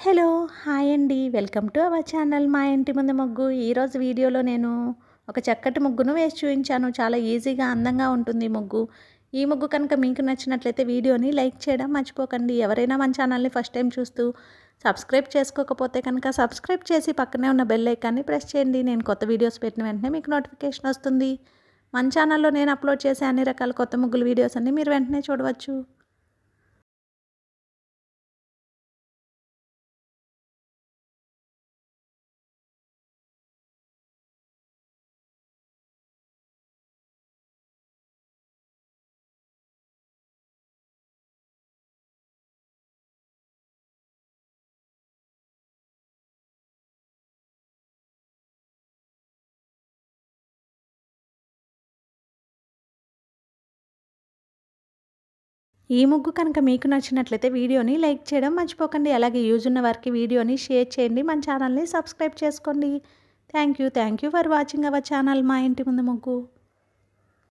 Hello! Hi అండి. Welcome to our channel మా ఇంటి ముందు ముగ్గు. ఈరోజు వీడియోలో నేను ఒక చక్కటి ముగ్గును వేసి చూయించాను. చాలా ఈజీగా, అందంగా ఉంటుంది ఈ ముగ్గు. ఈ ముగ్గు కనుక మీకు నచ్చినట్లయితే వీడియోని లైక్ చేయడం మర్చిపోకండి. ఎవరైనా మన ఛానల్ని ఫస్ట్ టైం చూస్తూ సబ్స్క్రైబ్ చేసుకోకపోతే కనుక సబ్స్క్రైబ్ చేసి పక్కనే ఉన్న బెల్ ఐకాన్ని ప్రెస్ చేయండి. నేను కొత్త వీడియోస్ పెట్టిన వెంటనే మీకు నోటిఫికేషన్ వస్తుంది. మన ఛానల్లో నేను అప్లోడ్ చేసే అన్ని రకాల కొత్త ముగ్గుల వీడియోస్ అన్ని మీరు వెంటనే చూడవచ్చు. ఈ ముగ్గు కనుక మీకు నచ్చినట్లయితే వీడియోని లైక్ చేయడం మర్చిపోకండి. అలాగే యూజ్ ఉన్న వారికి వీడియోని షేర్ చేయండి. మన ఛానల్ని సబ్స్క్రైబ్ చేసుకోండి. Thank you for watching our channel మా ఇంటి ముందు ముగ్గు.